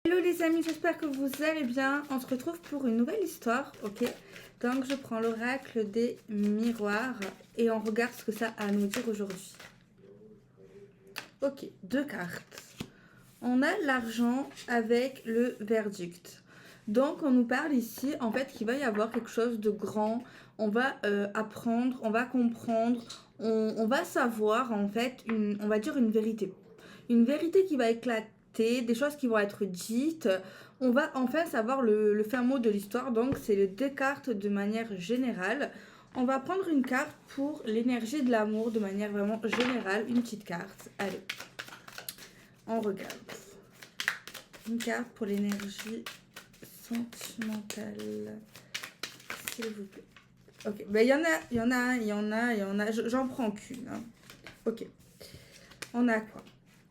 Hello les amis, j'espère que vous allez bien. On se retrouve pour une nouvelle histoire, ok? Donc je prends l'oracle des miroirs et on regarde ce que ça a à nous dire aujourd'hui. Ok, deux cartes. On a l'argent avec le verdict. Donc on nous parle ici en fait qu'il va y avoir quelque chose de grand. On va apprendre, on va comprendre, on va savoir en fait, on va dire une vérité. Une vérité qui va éclater, des choses qui vont être dites. On va enfin savoir le fin mot de l'histoire. Donc c'est les deux cartes de manière générale. On va prendre une carte pour l'énergie de l'amour de manière vraiment générale. Une petite carte. Allez, on regarde. Une carte pour l'énergie sentimentale. S'il vous plaît. Ok, ben il y en a. J'en prends qu'une. Hein. Ok. On a quoi?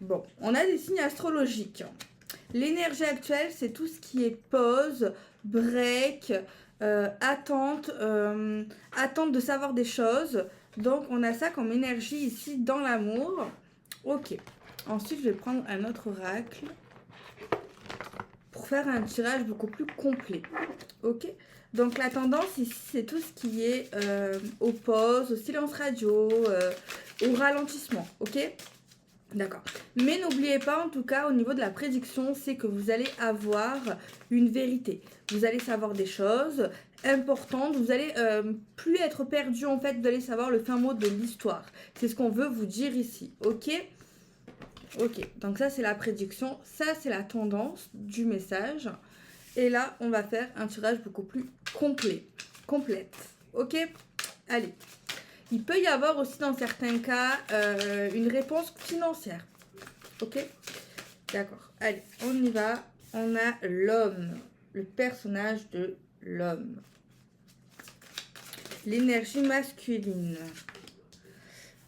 Bon, on a des signes astrologiques. L'énergie actuelle, c'est tout ce qui est pause, break, attente, attente de savoir des choses. Donc, on a ça comme énergie ici dans l'amour. Ok. Ensuite, je vais prendre un autre oracle pour faire un tirage beaucoup plus complet. Ok. Donc, la tendance ici, c'est tout ce qui est aux pauses, au silence radio, au ralentissement. Ok. D'accord. Mais n'oubliez pas, en tout cas, au niveau de la prédiction, c'est que vous allez avoir une vérité. Vous allez savoir des choses importantes. Vous allez plus être perdu, en fait. Vous allez savoir le fin mot de l'histoire. C'est ce qu'on veut vous dire ici. Ok? Ok. Donc ça, c'est la prédiction. Ça, c'est la tendance du message. Et là, on va faire un tirage beaucoup plus complet. Complète. Ok? Allez. Il peut y avoir aussi dans certains cas une réponse financière. Ok? D'accord. Allez, on y va. On a l'homme. Le personnage de l'homme. L'énergie masculine.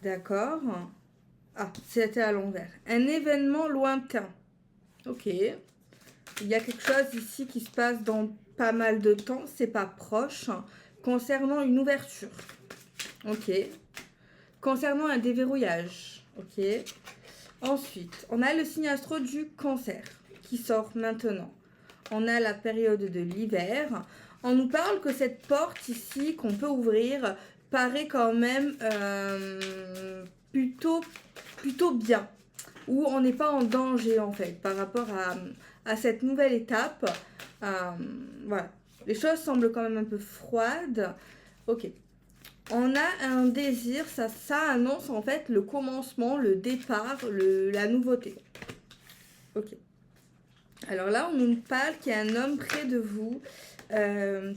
D'accord. Ah, c'était à l'envers. Un événement lointain. Ok. Il y a quelque chose ici qui se passe dans pas mal de temps. C'est pas proche. Concernant une ouverture. Ok. Concernant un déverrouillage. Ok. Ensuite, on a le signe astro du cancer qui sort maintenant. On a la période de l'hiver. On nous parle que cette porte ici qu'on peut ouvrir paraît quand même plutôt bien. Où on n'est pas en danger en fait par rapport à cette nouvelle étape. Voilà. Les choses semblent quand même un peu froides. Ok. On a un désir, ça annonce en fait le commencement, le départ, la nouveauté. Ok. Alors là, on nous parle qu'il y a un homme près de vous,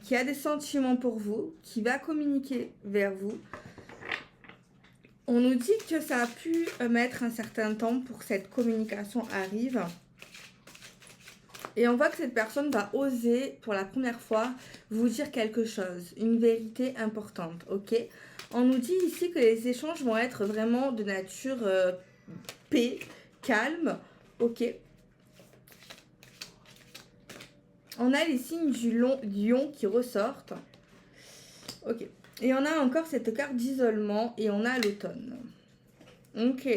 qui a des sentiments pour vous, qui va communiquer vers vous. On nous dit que ça a pu mettre un certain temps pour que cette communication arrive. Et on voit que cette personne va oser, pour la première fois, vous dire quelque chose, une vérité importante, ok? On nous dit ici que les échanges vont être vraiment de nature paix, calme, ok? On a les signes du lion qui ressortent, ok? Et on a encore cette carte d'isolement et on a l'automne, ok?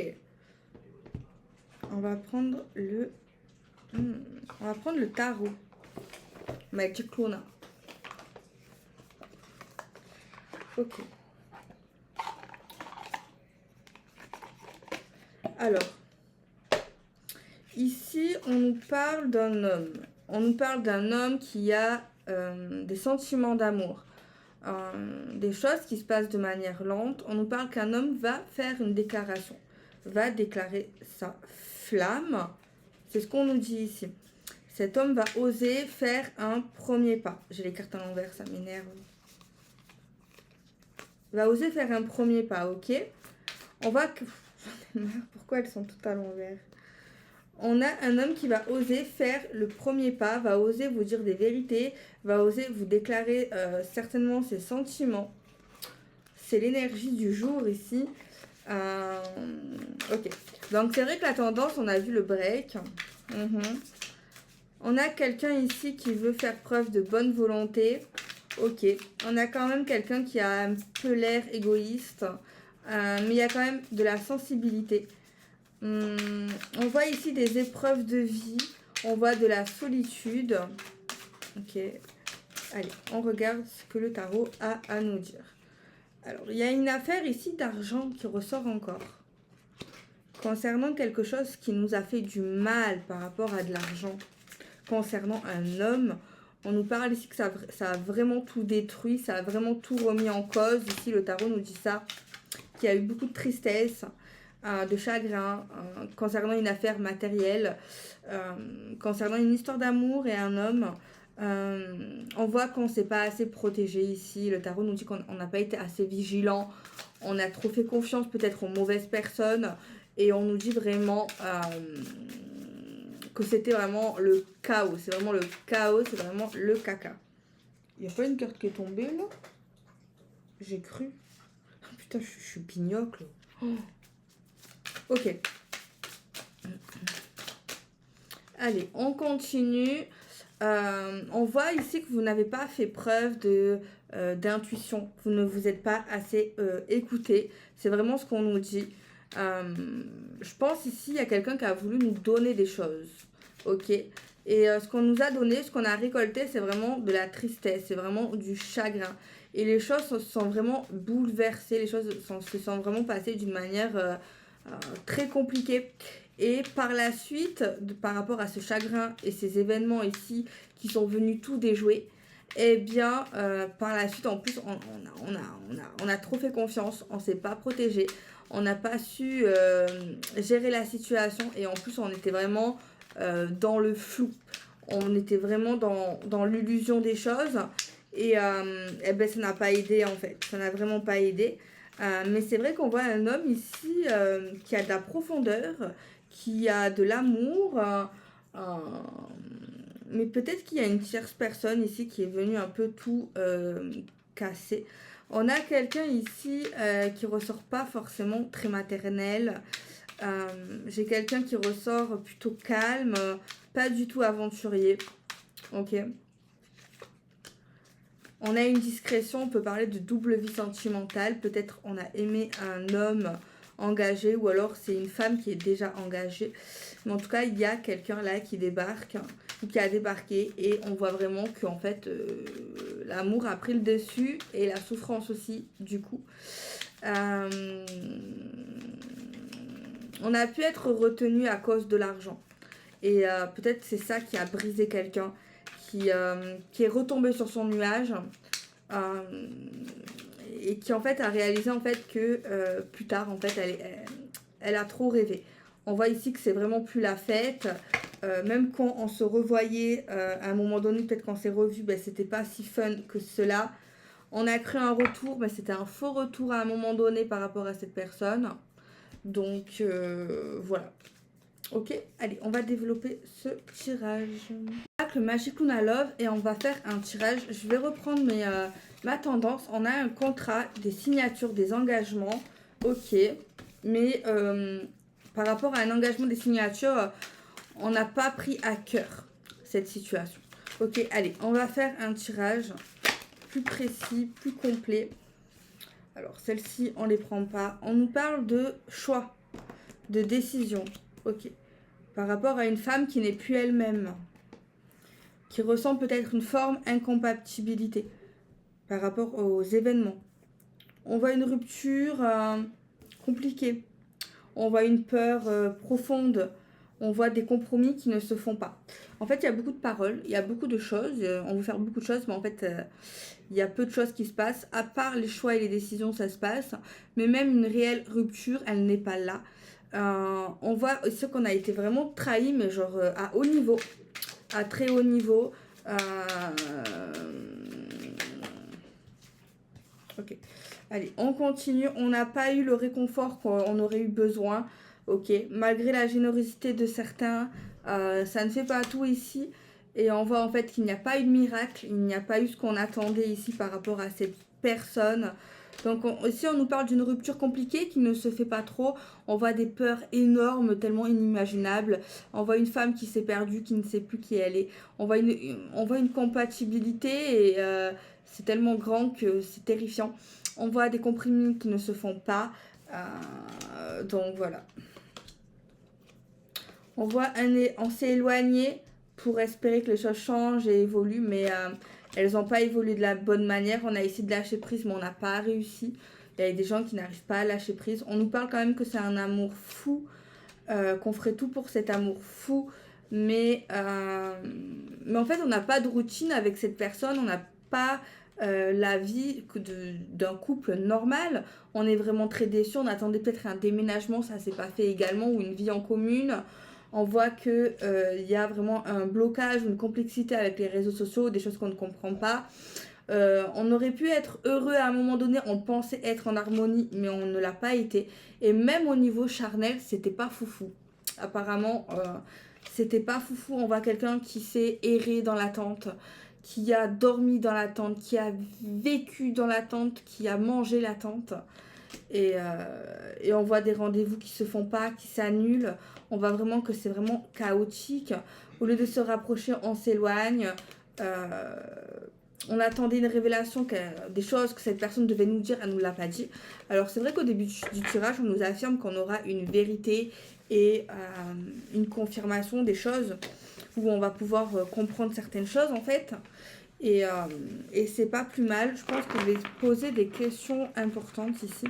On va prendre le... on va prendre le tarot. Magic Luna. Ok. Alors, ici, on nous parle d'un homme. On nous parle d'un homme qui a des sentiments d'amour. Des choses qui se passent de manière lente. On nous parle qu'un homme va faire une déclaration. Va déclarer sa flamme. C'est ce qu'on nous dit ici. Cet homme va oser faire un premier pas. J'ai les cartes à l'envers, ça m'énerve. Va oser faire un premier pas, ok? On voit que... J'en ai marre, pourquoi elles sont toutes à l'envers? On a un homme qui va oser faire le premier pas, va oser vous dire des vérités, va oser vous déclarer certainement ses sentiments. C'est l'énergie du jour ici. Ok. Donc c'est vrai que la tendance, on a vu le break. On a quelqu'un ici qui veut faire preuve de bonne volonté. Ok. On a quand même quelqu'un qui a un peu l'air égoïste. Mais il y a quand même de la sensibilité. On voit ici des épreuves de vie. On voit de la solitude. Ok. Allez, on regarde ce que le tarot a à nous dire. Alors, il y a une affaire ici d'argent qui ressort encore. Concernant quelque chose qui nous a fait du mal par rapport à de l'argent. Concernant un homme, on nous parle ici que ça a vraiment tout détruit, ça a vraiment tout remis en cause. Ici, le tarot nous dit ça, qu'il y a eu beaucoup de tristesse, de chagrin, concernant une affaire matérielle, concernant une histoire d'amour et un homme. On voit qu'on ne s'est pas assez protégé ici. Le tarot nous dit qu'on n'a pas été assez vigilant. On a trop fait confiance peut-être aux mauvaises personnes. Et on nous dit vraiment que c'était vraiment le chaos. C'est vraiment le chaos, c'est vraiment le caca. Il n'y a pas une carte qui est tombée là? J'ai cru. Oh, putain, je suis pignocle. Oh. Ok. Allez, on continue. On voit ici que vous n'avez pas fait preuve d'intuition. Vous ne vous êtes pas assez écouté. C'est vraiment ce qu'on nous dit. Je pense ici, il y a quelqu'un qui a voulu nous donner des choses. Ok. Et ce qu'on nous a donné, ce qu'on a récolté, c'est vraiment de la tristesse. C'est vraiment du chagrin. Et les choses se sont vraiment bouleversées. Les choses se sont vraiment passées d'une manière très compliquée. Et par la suite, par rapport à ce chagrin et ces événements ici qui sont venus tout déjouer, eh bien, par la suite, en plus, on a trop fait confiance, on ne s'est pas protégé, on n'a pas su gérer la situation et en plus, on était vraiment dans le flou. On était vraiment dans l'illusion des choses et eh ben, ça n'a pas aidé en fait, ça n'a vraiment pas aidé. Mais c'est vrai qu'on voit un homme ici qui a de la profondeur, qui a de l'amour, mais peut-être qu'il y a une tierce personne ici qui est venue un peu tout casser. On a quelqu'un ici qui ressort pas forcément très maternel. J'ai quelqu'un qui ressort plutôt calme, pas du tout aventurier. Ok. On a une discrétion, on peut parler de double vie sentimentale. Peut-être on a aimé un homme engagé ou alors c'est une femme qui est déjà engagée. Mais en tout cas, il y a quelqu'un là qui débarque ou qui a débarqué et on voit vraiment qu'en fait, l'amour a pris le dessus et la souffrance aussi, du coup. On a pu être retenu à cause de l'argent. Et peut-être c'est ça qui a brisé quelqu'un. Qui est retombé sur son nuage et qui en fait a réalisé en fait que plus tard en fait elle a trop rêvé. On voit ici que c'est vraiment plus la fête, même quand on se revoyait à un moment donné, peut-être qu'on s'est revu, ben, c'était pas si fun que cela. On a cru un retour, mais c'était un faux retour à un moment donné par rapport à cette personne. Donc voilà. Ok, allez, on va développer ce tirage. Le Magic Luna Love et on va faire un tirage. Je vais reprendre ma tendance. On a un contrat, des signatures, des engagements. Ok, mais par rapport à un engagement, des signatures, on n'a pas pris à cœur cette situation. Ok, allez, on va faire un tirage plus précis, plus complet. Alors, celle-ci, on ne les prend pas. On nous parle de choix, de décision. Ok. Par rapport à une femme qui n'est plus elle-même, qui ressent peut-être une forme incompatibilité par rapport aux événements. On voit une rupture compliquée. On voit une peur profonde. On voit des compromis qui ne se font pas. En fait, il y a beaucoup de paroles, il y a beaucoup de choses. On veut faire beaucoup de choses, mais en fait, il y a peu de choses qui se passent. À part les choix et les décisions, ça se passe. Mais même une réelle rupture, elle n'est pas là. On voit aussi qu'on a été vraiment trahi, mais genre à haut niveau, à très haut niveau. Ok, allez, on continue. On n'a pas eu le réconfort qu'on aurait eu besoin. Ok, malgré la générosité de certains, ça ne fait pas tout ici. Et on voit en fait qu'il n'y a pas eu de miracle, il n'y a pas eu ce qu'on attendait ici par rapport à cette personne. Donc ici on nous parle d'une rupture compliquée qui ne se fait pas trop. On voit des peurs énormes, tellement inimaginables. On voit une femme qui s'est perdue, qui ne sait plus qui elle est. On voit une compatibilité et c'est tellement grand que c'est terrifiant. On voit des compromis qui ne se font pas. Donc voilà. On voit on s'est éloigné pour espérer que les choses changent et évoluent, mais elles n'ont pas évolué de la bonne manière. On a essayé de lâcher prise, mais on n'a pas réussi. Il y a des gens qui n'arrivent pas à lâcher prise. On nous parle quand même que c'est un amour fou, qu'on ferait tout pour cet amour fou, mais en fait, on n'a pas de routine avec cette personne, on n'a pas la vie d'un couple normal. On est vraiment très déçus, on attendait peut-être un déménagement, ça s'est pas fait également, ou une vie en commune. On voit que y a vraiment un blocage, une complexité avec les réseaux sociaux, des choses qu'on ne comprend pas. On aurait pu être heureux à un moment donné, on pensait être en harmonie, mais on ne l'a pas été. Et même au niveau charnel, c'était pas foufou. Apparemment, c'était pas foufou. On voit quelqu'un qui s'est erré dans l'attente, qui a dormi dans l'attente, qui a vécu dans l'attente, qui a mangé l'attente. Et on voit des rendez-vous qui se font pas, qui s'annulent. On voit vraiment que c'est vraiment chaotique. Au lieu de se rapprocher, on s'éloigne. On attendait une révélation, des choses que cette personne devait nous dire, elle ne nous l'a pas dit. Alors c'est vrai qu'au début du tirage, on nous affirme qu'on aura une vérité et une confirmation des choses où on va pouvoir comprendre certaines choses en fait. Et c'est pas plus mal. Je pense que je vais poser des questions importantes ici.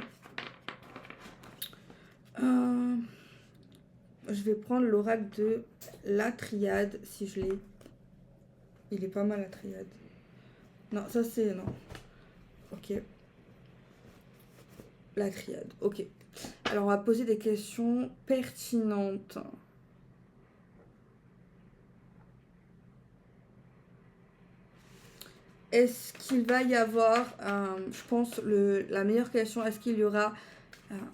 Je vais prendre l'oracle de la triade si je l'ai. Il est pas mal la triade. Non, ça c'est... non. Ok. La triade, ok. Alors on va poser des questions pertinentes. Est-ce qu'il va y avoir, je pense, la meilleure question, est-ce qu'il y aura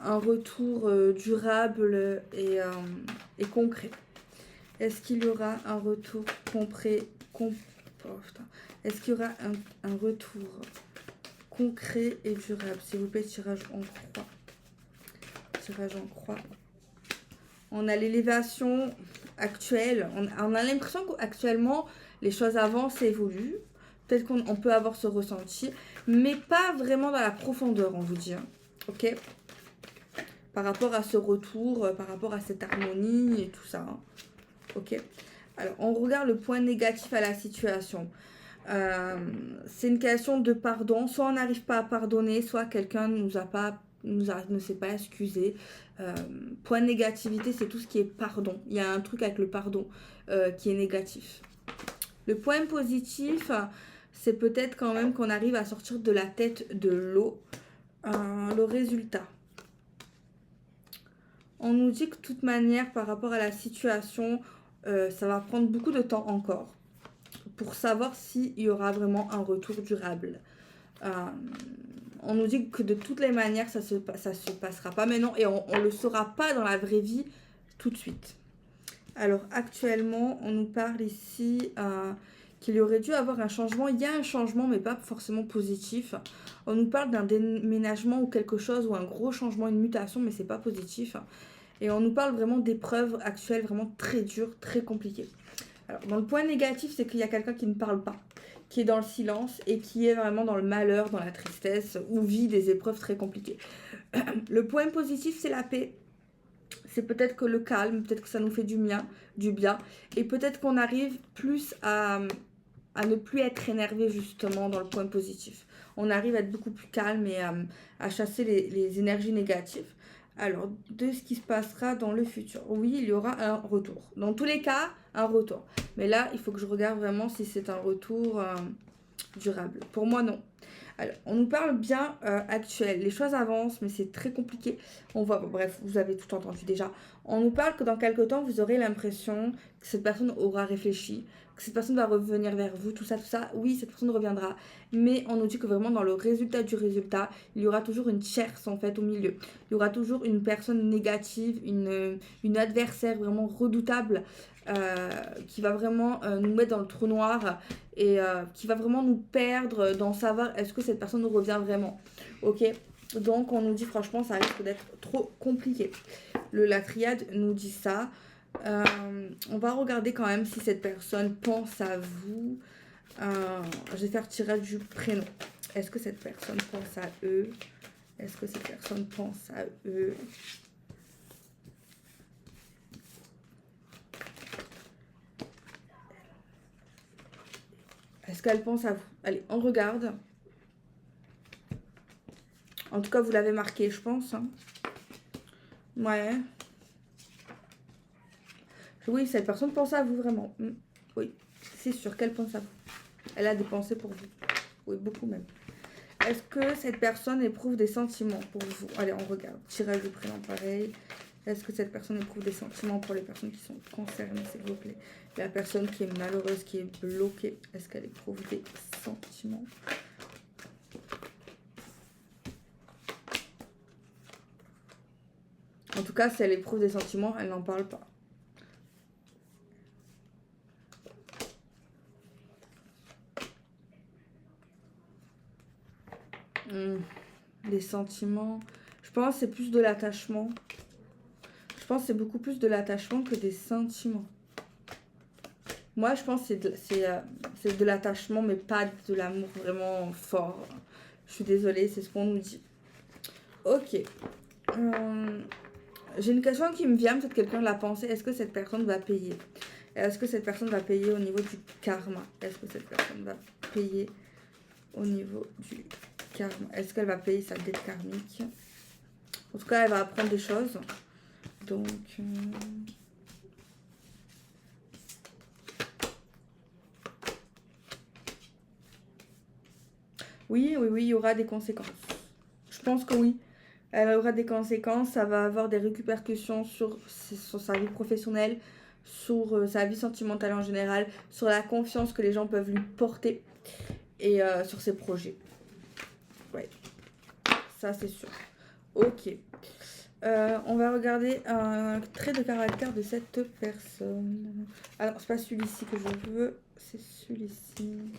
un retour durable et concret? Est-ce qu'il y aura un retour concret Est-ce qu'il y aura un retour concret et durable? S'il vous plaît, tirage en croix. Tirage en croix. On a l'élévation actuelle. On a l'impression qu'actuellement, les choses avancent et évoluent. Peut-être qu'on peut avoir ce ressenti, mais pas vraiment dans la profondeur, on vous dit. Hein. Ok? Par rapport à ce retour, par rapport à cette harmonie et tout ça. Hein. Ok? Alors, on regarde le point négatif à la situation. C'est une question de pardon. Soit on n'arrive pas à pardonner, soit quelqu'un ne s'est pas excusé. Point de négativité, c'est tout ce qui est pardon. Il y a un truc avec le pardon qui est négatif. Le point positif, c'est peut-être quand même qu'on arrive à sortir de la tête de l'eau. Le résultat. On nous dit que de toute manière, par rapport à la situation, ça va prendre beaucoup de temps encore pour savoir s'il y aura vraiment un retour durable. On nous dit que de toutes les manières, ça se passera pas maintenant et on ne le saura pas dans la vraie vie tout de suite. Alors actuellement, on nous parle ici qu'il y aurait dû avoir un changement. Il y a un changement, mais pas forcément positif. On nous parle d'un déménagement ou quelque chose, ou un gros changement, une mutation, mais c'est pas positif. Et on nous parle vraiment d'épreuves actuelles vraiment très dures, très compliquées. Alors, dans le point négatif, c'est qu'il y a quelqu'un qui ne parle pas, qui est dans le silence et qui est vraiment dans le malheur, dans la tristesse, ou vit des épreuves très compliquées. Le point positif, c'est la paix. C'est peut-être que le calme, peut-être que ça nous fait du bien, et peut-être qu'on arrive plus à ne plus être énervé justement dans le point positif. On arrive à être beaucoup plus calme et à chasser les énergies négatives. Alors, de ce qui se passera dans le futur. Oui, il y aura un retour. Dans tous les cas, un retour. Mais là, il faut que je regarde vraiment si c'est un retour durable. Pour moi, non. Alors, on nous parle bien actuel. Les choses avancent, mais c'est très compliqué. On voit, bon, bref, vous avez tout entendu déjà. On nous parle que dans quelques temps, vous aurez l'impression que cette personne aura réfléchi, que cette personne va revenir vers vous, tout ça, tout ça. Oui, cette personne reviendra. Mais on nous dit que vraiment, dans le résultat du résultat, il y aura toujours une tierce, en fait, au milieu. Il y aura toujours une personne négative, une adversaire vraiment redoutable qui va vraiment nous mettre dans le trou noir et qui va vraiment nous perdre dans savoir est-ce que cette personne nous revient vraiment. Ok, donc on nous dit franchement ça risque d'être trop compliqué. La triade nous dit ça. On va regarder quand même si cette personne pense à vous. Je vais faire tirer du prénom. Est-ce que cette personne pense à eux? Est-ce que cette personne pense à eux? Est-ce qu'elle pense à vous? Allez, on regarde. En tout cas, vous l'avez marqué, je pense. Hein. Ouais. Oui, cette personne pense à vous, vraiment. Oui, c'est sûr qu'elle pense à vous. Elle a des pensées pour vous. Oui, beaucoup même. Est-ce que cette personne éprouve des sentiments pour vous? Allez, on regarde. Tirage du prénom, pareil. Est-ce que cette personne éprouve des sentiments pour les personnes qui sont concernées, s'il vous plaît? La personne qui est malheureuse, qui est bloquée, est-ce qu'elle éprouve des sentiments? En tout cas, si elle éprouve des sentiments, elle n'en parle pas. Les sentiments, je pense que c'est plus de l'attachement. Je pense que c'est beaucoup plus de l'attachement que des sentiments. Moi, je pense que c'est de l'attachement, mais pas de l'amour vraiment fort. Je suis désolée, c'est ce qu'on nous dit. Ok. J'ai une question qui me vient, peut-être quelqu'un l'a pensé. Est-ce que cette personne va payer? Est-ce que cette personne va payer au niveau du karma? Est-ce que cette personne va payer au niveau du karma? Est-ce qu'elle va payer sa dette karmique? En tout cas, elle va apprendre des choses. Donc... Oui, il y aura des conséquences. Je pense que oui. Elle aura des conséquences, ça va avoir des répercussions sur sa vie professionnelle, sur sa vie sentimentale en général, sur la confiance que les gens peuvent lui porter et sur ses projets. Ouais, ça c'est sûr. Ok. On va regarder un trait de caractère de cette personne. Alors, c'est pas celui-ci que je veux, c'est celui-ci.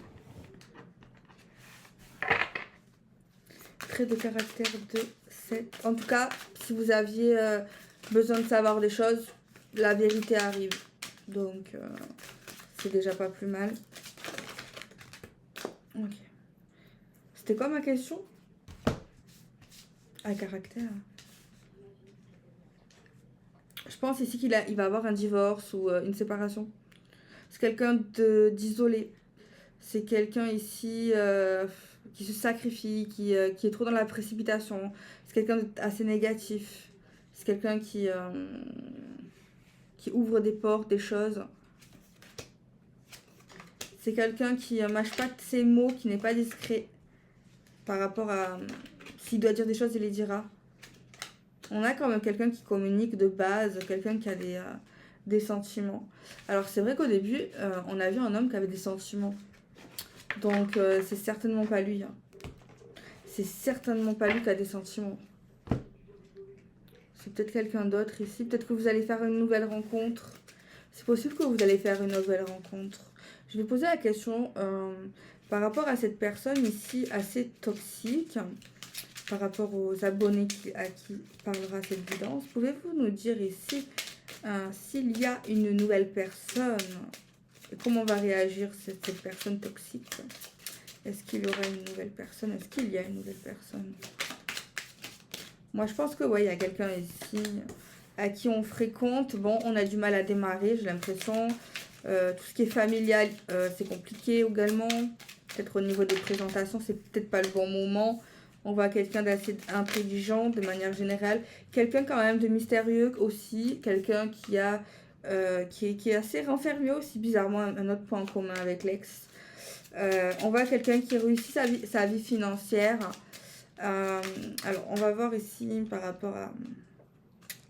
Trait de caractère de cette... En tout cas, si vous aviez besoin de savoir des choses, la vérité arrive. Donc, c'est déjà pas plus mal. Ok. C'était quoi ma question? Ah, caractère. Je pense ici il va avoir un divorce ou une séparation. C'est quelqu'un d'isolé. C'est quelqu'un ici qui se sacrifie, qui est trop dans la précipitation. C'est quelqu'un d'assez négatif. C'est quelqu'un qui ouvre des portes, des choses. C'est quelqu'un qui mâche pas ses mots, qui n'est pas discret par rapport à... S'il doit dire des choses, il les dira. On a quand même quelqu'un qui communique de base, quelqu'un qui a des sentiments. Alors c'est vrai qu'au début, on a vu un homme qui avait des sentiments. Donc c'est certainement pas lui. Hein. C'est certainement pas lui qui a des sentiments. C'est peut-être quelqu'un d'autre ici. Peut-être que vous allez faire une nouvelle rencontre. C'est possible que vous allez faire une nouvelle rencontre. Je vais poser la question par rapport à cette personne ici assez toxique, par rapport aux abonnés à qui parlera cette guidance. Pouvez-vous nous dire ici s'il y a une nouvelle personne et comment va réagir cette personne toxique? Est-ce qu'il y aura une nouvelle personne? Est-ce qu'il y a une nouvelle personne? Moi, je pense que ouais, il y a quelqu'un ici à qui on fréquente. Bon, on a du mal à démarrer, j'ai l'impression. Tout ce qui est familial, c'est compliqué également. Peut-être au niveau des présentations, c'est peut-être pas le bon moment. On voit quelqu'un d'assez intelligent de manière générale. Quelqu'un quand même de mystérieux aussi. Quelqu'un qui est assez renfermé aussi, bizarrement, un autre point en commun avec l'ex. On voit quelqu'un qui réussit sa vie financière. Alors, on va voir ici par rapport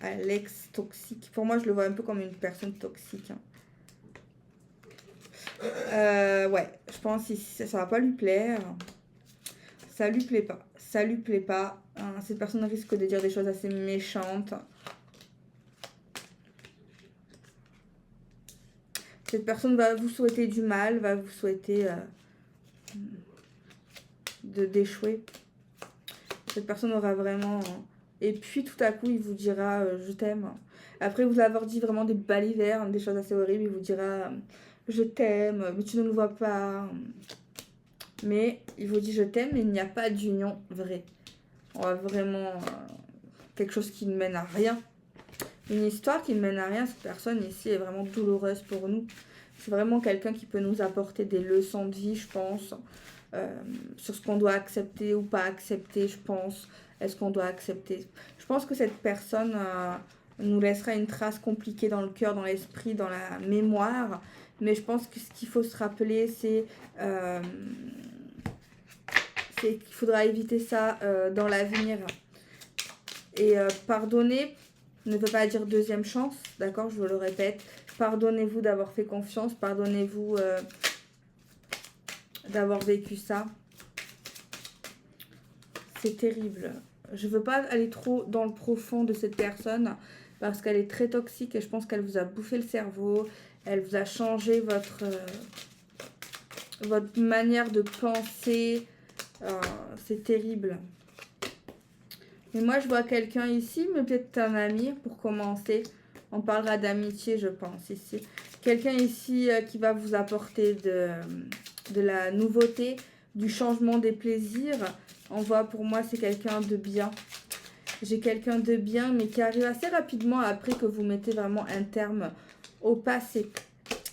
à l'ex toxique. Pour moi, je le vois un peu comme une personne toxique. Hein. Ouais, je pense que ça va pas lui plaire. Ça lui plaît pas. Ça lui plaît pas. Cette personne risque de dire des choses assez méchantes. Cette personne va vous souhaiter du mal, va vous souhaiter d'échouer. Cette personne aura vraiment... Et puis tout à coup, il vous dira je t'aime. Après vous avoir dit vraiment des balivernes, des choses assez horribles, il vous dira je t'aime, mais tu ne le vois pas. Mais il vous dit je t'aime, mais il n'y a pas d'union vraie. On va vraiment quelque chose qui ne mène à rien. Une histoire qui ne mène à rien. Cette personne ici est vraiment douloureuse pour nous. C'est vraiment quelqu'un qui peut nous apporter des leçons de vie, je pense, sur ce qu'on doit accepter ou pas accepter, je pense. Est-ce qu'on doit accepter? Je pense que cette personne nous laissera une trace compliquée dans le cœur, dans l'esprit, dans la mémoire. Mais je pense que ce qu'il faut se rappeler, c'est qu'il faudra éviter ça dans l'avenir. Et pardonner ne veut pas dire deuxième chance, d'accord? Je vous le répète. Pardonnez-vous d'avoir fait confiance, pardonnez-vous d'avoir vécu ça. C'est terrible. Je veux pas aller trop dans le profond de cette personne parce qu'elle est très toxique et je pense qu'elle vous a bouffé le cerveau. Elle vous a changé votre manière de penser. C'est terrible. Mais moi, je vois quelqu'un ici, mais peut-être un ami pour commencer. On parlera d'amitié, je pense, ici. Quelqu'un ici qui va vous apporter de la nouveauté, du changement des plaisirs. On voit, pour moi, c'est quelqu'un de bien. J'ai quelqu'un de bien, mais qui arrive assez rapidement après que vous mettez vraiment un terme au passé.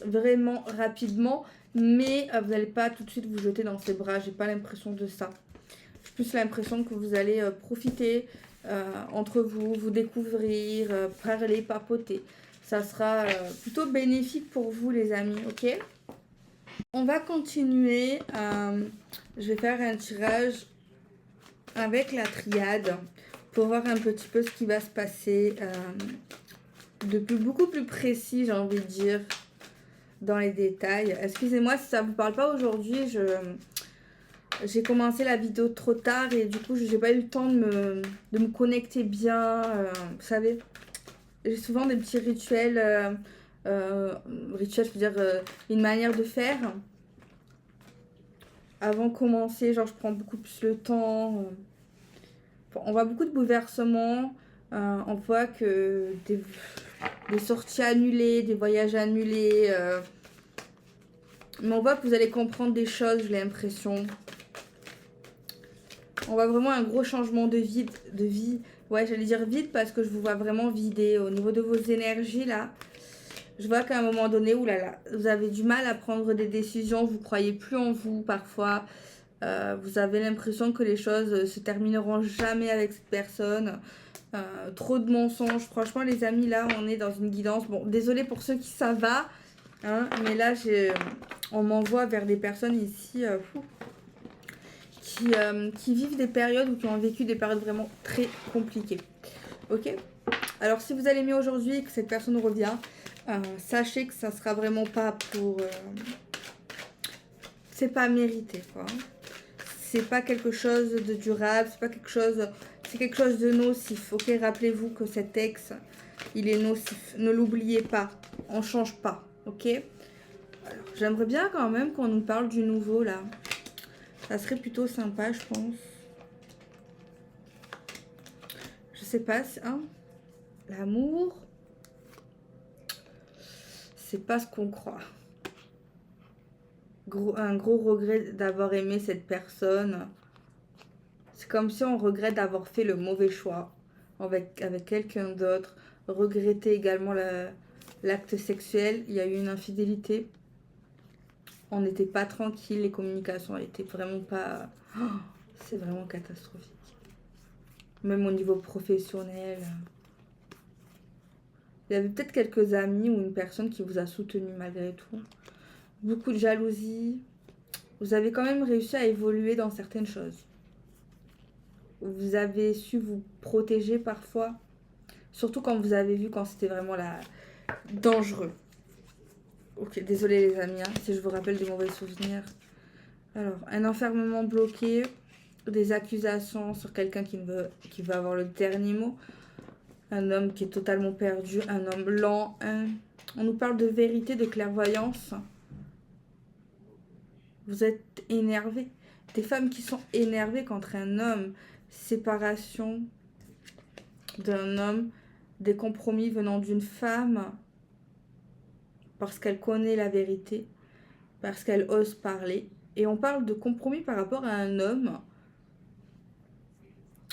Vraiment rapidement, mais vous n'allez pas tout de suite vous jeter dans ses bras. J'ai pas l'impression de ça. J'ai plus l'impression que vous allez profiter entre vous, vous découvrir, parler, papoter. Ça sera plutôt bénéfique pour vous, les amis, ok? On va continuer. Je vais faire un tirage avec la triade pour voir un petit peu ce qui va se passer beaucoup plus précis, j'ai envie de dire, dans les détails. Excusez-moi si ça ne vous parle pas aujourd'hui, j'ai commencé la vidéo trop tard et du coup j'ai pas eu le temps de me connecter bien, vous savez, j'ai souvent des petits rituels, je veux dire une manière de faire. Avant de commencer, genre je prends beaucoup plus le temps. On voit beaucoup de bouleversements. On voit que des sorties annulées, des voyages annulés. Mais on voit que vous allez comprendre des choses, j'ai l'impression. On voit vraiment un gros changement de vie. Ouais, j'allais dire vide parce que je vous vois vraiment vider au niveau de vos énergies là. Je vois qu'à un moment donné, oulala, vous avez du mal à prendre des décisions, vous croyez plus en vous parfois. Vous avez l'impression que les choses se termineront jamais avec cette personne. Trop de mensonges. Franchement, les amis, là, on est dans une guidance. Bon, désolé pour ceux qui ça va. Hein, mais là, on m'envoie vers des personnes ici qui vivent des périodes ou qui ont vécu des périodes vraiment très compliquées. Ok? Alors, si vous allez mieux aujourd'hui et que cette personne revient, sachez que ça sera vraiment pas pour... c'est pas mérité, quoi. C'est pas quelque chose de durable, c'est pas quelque chose... C'est quelque chose de nocif, ok? Rappelez-vous que cet ex, il est nocif. Ne l'oubliez pas, on change pas, ok? Alors, j'aimerais bien quand même qu'on nous parle du nouveau, là. Ça serait plutôt sympa, je pense. Je sais pas, hein? L'amour, c'est pas ce qu'on croit. Un gros regret d'avoir aimé cette personne. C'est comme si on regrette d'avoir fait le mauvais choix avec quelqu'un d'autre. Regretter également l'acte sexuel. Il y a eu une infidélité. On n'était pas tranquille. Les communications étaient vraiment pas... Oh, c'est vraiment catastrophique. Même au niveau professionnel. Il y avait peut-être quelques amis ou une personne qui vous a soutenu malgré tout. Beaucoup de jalousie. Vous avez quand même réussi à évoluer dans certaines choses. Vous avez su vous protéger parfois. Surtout quand vous avez vu quand c'était vraiment dangereux. Ok, désolé les amis, hein, si je vous rappelle des mauvais souvenirs. Alors, un enfermement bloqué. Des accusations sur quelqu'un qui veut avoir le dernier mot. Un homme qui est totalement perdu. Un homme lent. On nous parle de vérité, de clairvoyance. Vous êtes énervé. Des femmes qui sont énervées contre un homme. Séparation d'un homme. Des compromis venant d'une femme. Parce qu'elle connaît la vérité. Parce qu'elle ose parler. Et on parle de compromis par rapport à un homme.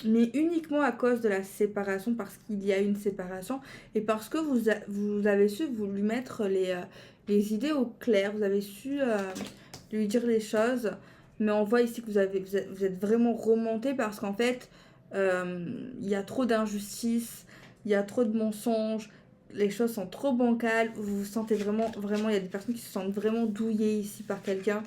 Mais uniquement à cause de la séparation. Parce qu'il y a une séparation. Et parce que vous avez su vous lui mettre les idées au clair, vous avez su lui dire les choses, mais on voit ici que vous êtes vraiment remonté parce qu'en fait, il y a trop d'injustice, il y a trop de mensonges, les choses sont trop bancales, vous vous sentez vraiment, il y a des personnes qui se sentent vraiment douillées ici par quelqu'un.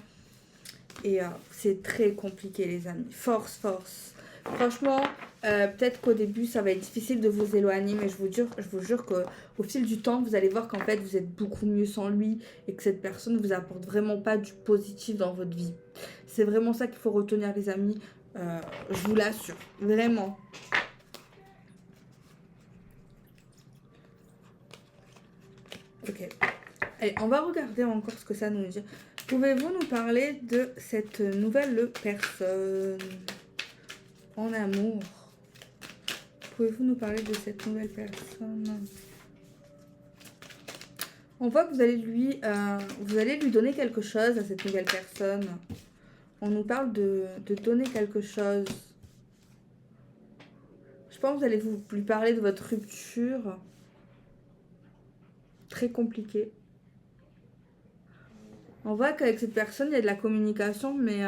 Et c'est très compliqué, les amis. Force, force. Franchement, peut-être qu'au début, ça va être difficile de vous éloigner, mais je vous jure qu'au fil du temps, vous allez voir qu'en fait, vous êtes beaucoup mieux sans lui et que cette personne ne vous apporte vraiment pas du positif dans votre vie. C'est vraiment ça qu'il faut retenir, les amis. Je vous l'assure. Vraiment. Ok. Allez, on va regarder encore ce que ça nous dit. Pouvez-vous nous parler de cette nouvelle personne en amour? Pouvez-vous nous parler de cette nouvelle personne? On voit que vous allez lui donner quelque chose à cette nouvelle personne. On nous parle de donner quelque chose. Je pense que vous allez lui parler de votre rupture. Très compliqué. On voit qu'avec cette personne, il y a de la communication, mais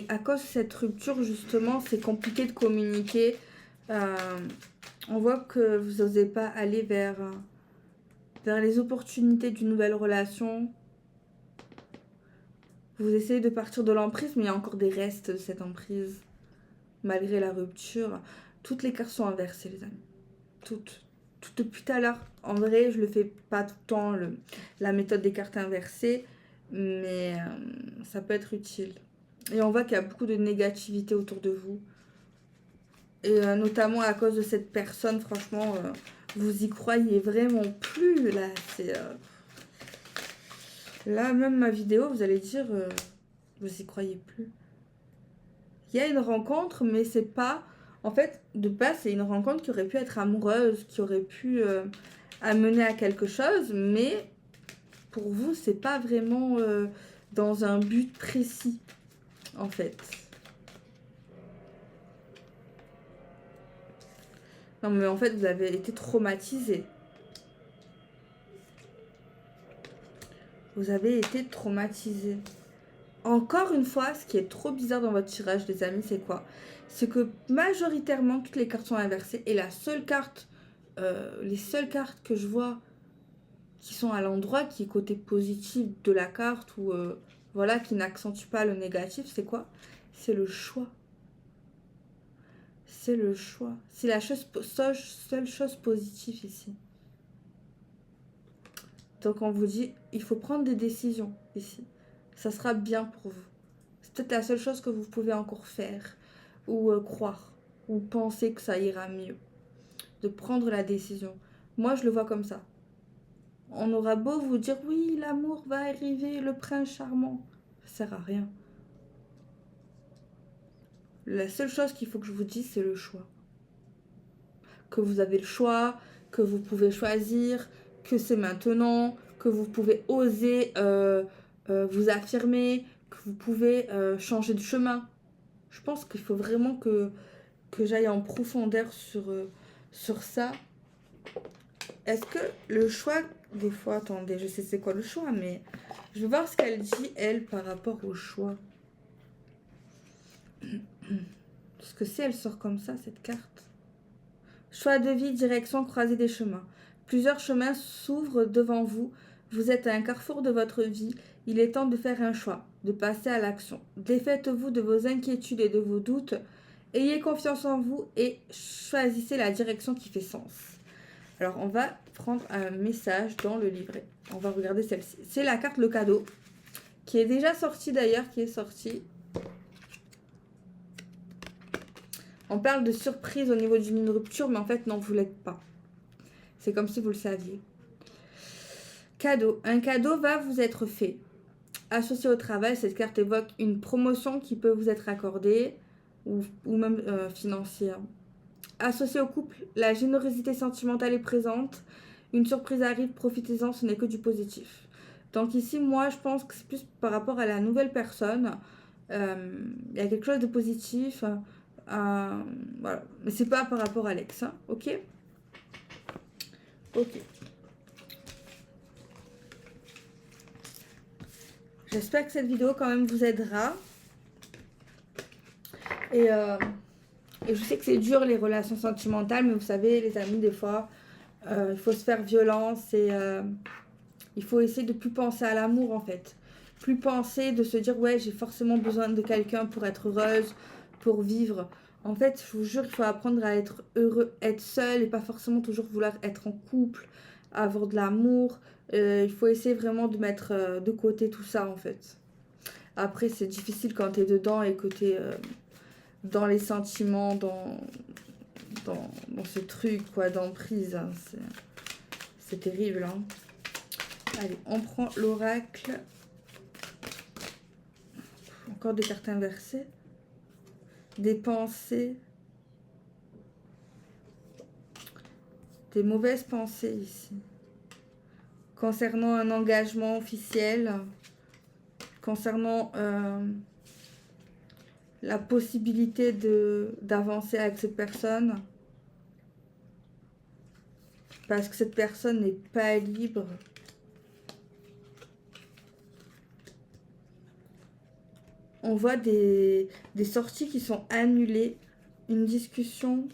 à cause de cette rupture, justement, c'est compliqué de communiquer. On voit que vous n'osez pas aller vers les opportunités d'une nouvelle relation. Vous essayez de partir de l'emprise, mais il y a encore des restes de cette emprise. Malgré la rupture. Toutes les cartes sont inversées, les amis. Toutes. Depuis tout à l'heure. En vrai, je le fais pas tout le temps, la méthode des cartes inversées. Mais ça peut être utile. Et on voit qu'il y a beaucoup de négativité autour de vous. Et notamment à cause de cette personne, franchement, vous y croyez vraiment plus. Là, c'est... Là, même ma vidéo, vous allez dire, vous y croyez plus. Il y a une rencontre, mais c'est pas... En fait, de base, c'est une rencontre qui aurait pu être amoureuse, qui aurait pu amener à quelque chose, mais pour vous, c'est pas vraiment dans un but précis, en fait. Non, mais en fait, vous avez été traumatisé. Vous avez été traumatisé. Encore une fois, ce qui est trop bizarre dans votre tirage, les amis, c'est quoi? C'est que majoritairement, toutes les cartes sont inversées. Et la seule carte, les seules cartes que je vois qui sont à l'endroit, qui est côté positif de la carte, ou voilà, qui n'accentue pas le négatif, c'est quoi? C'est le choix. C'est le choix. C'est la seule chose positive ici. Donc on vous dit, il faut prendre des décisions ici. Ça sera bien pour vous. C'est peut-être la seule chose que vous pouvez encore faire, ou croire, ou penser que ça ira mieux. De prendre la décision. Moi, je le vois comme ça. On aura beau vous dire, oui, l'amour va arriver, le prince charmant. Ça sert à rien. La seule chose qu'il faut que je vous dise, c'est le choix. Que vous avez le choix, que vous pouvez choisir, que c'est maintenant, que vous pouvez oser vous affirmer, que vous pouvez changer de chemin. Je pense qu'il faut vraiment que j'aille en profondeur sur ça. Est-ce que le choix, des fois, attendez, je sais c'est quoi le choix, mais je vais voir ce qu'elle dit, elle, par rapport au choix. Parce que si elle sort comme ça, cette carte. Choix de vie, direction, croisée des chemins. Plusieurs chemins s'ouvrent devant vous. Vous êtes à un carrefour de votre vie. Il est temps de faire un choix, de passer à l'action. Défaites-vous de vos inquiétudes et de vos doutes. Ayez confiance en vous et choisissez la direction qui fait sens. Alors, on va prendre un message dans le livret. On va regarder celle-ci. C'est la carte Le Cadeau, qui est déjà sortie d'ailleurs, qui est sortie. On parle de surprise au niveau d'une rupture, mais en fait, non, vous ne l'êtes pas. C'est comme si vous le saviez. Cadeau. Un cadeau va vous être fait. Associé au travail, cette carte évoque une promotion qui peut vous être accordée, ou même financière. Associé au couple, la générosité sentimentale est présente. Une surprise arrive, profitez-en, ce n'est que du positif. Donc ici, moi, je pense que c'est plus par rapport à la nouvelle personne. Il y a quelque chose de positif. Voilà. Mais c'est pas par rapport à l'ex, hein, ok? Ok. J'espère que cette vidéo quand même vous aidera. Et je sais que c'est dur les relations sentimentales, mais vous savez les amis, des fois, il faut se faire violence et il faut essayer de plus penser à l'amour en fait. Plus penser de se dire ouais j'ai forcément besoin de quelqu'un pour être heureuse, pour vivre. En fait, je vous jure, il faut apprendre à être heureux, être seul et pas forcément toujours vouloir être en couple, avoir de l'amour. Il faut essayer vraiment de mettre de côté tout ça en fait. Après, c'est difficile quand t'es dedans et que t'es dans les sentiments, dans ce truc quoi, d'emprise. Hein. C'est terrible. Hein. Allez, on prend l'oracle. Encore des cartes inversées. Des pensées. Des mauvaises pensées ici. Concernant un engagement officiel. Concernant la possibilité d'avancer avec cette personne. Parce que cette personne n'est pas libre. On voit des sorties qui sont annulées. Une discussion.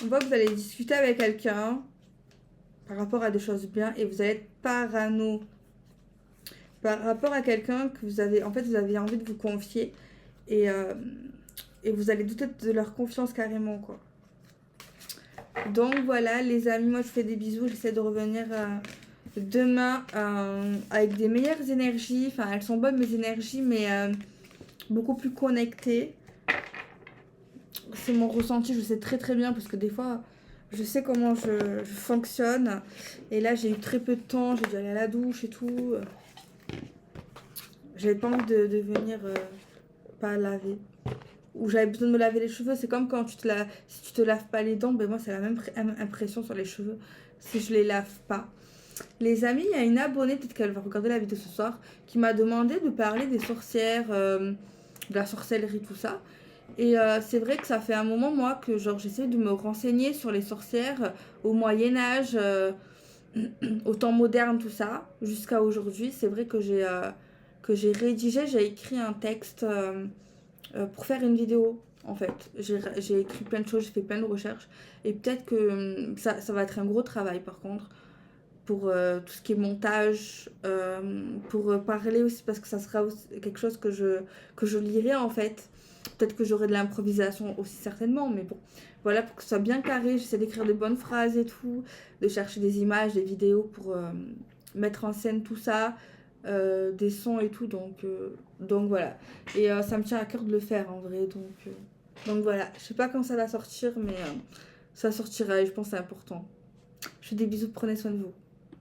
On voit que vous allez discuter avec quelqu'un par rapport à des choses bien et vous allez être parano. Par rapport à quelqu'un que vous avez... En fait, vous avez envie de vous confier et vous allez douter de leur confiance carrément, quoi. Donc voilà, les amis, moi je vous fais des bisous. J'essaie de revenir demain avec des meilleures énergies. Enfin, elles sont bonnes mes énergies, mais beaucoup plus connectées. C'est mon ressenti, je sais très très bien parce que des fois, je sais comment je fonctionne. Et là, j'ai eu très peu de temps, j'ai dû aller à la douche et tout. J'avais pas envie de venir pas laver. Ou j'avais besoin de me laver les cheveux. C'est comme quand si tu te laves pas les dents, ben moi c'est la même impression sur les cheveux si je les lave pas. Les amis, il y a une abonnée, peut-être qu'elle va regarder la vidéo ce soir, qui m'a demandé de parler des sorcières, de la sorcellerie, tout ça. Et c'est vrai que ça fait un moment, moi, que genre j'essaie de me renseigner sur les sorcières au Moyen-Âge, au temps moderne, tout ça, jusqu'à aujourd'hui. C'est vrai que j'ai rédigé, j'ai écrit un texte pour faire une vidéo, en fait. J'ai écrit plein de choses, j'ai fait plein de recherches. Et peut-être que ça va être un gros travail, par contre, pour tout ce qui est montage, pour parler aussi, parce que ça sera aussi quelque chose que je lirai, en fait. Peut-être que j'aurai de l'improvisation aussi, certainement, mais bon. Voilà, pour que ce soit bien carré, j'essaie d'écrire des bonnes phrases et tout, de chercher des images, des vidéos pour mettre en scène tout ça, des sons et tout, donc voilà. Et ça me tient à cœur de le faire, en vrai, donc voilà. Je sais pas quand ça va sortir, mais ça sortira et je pense que c'est important. Je fais des bisous, prenez soin de vous.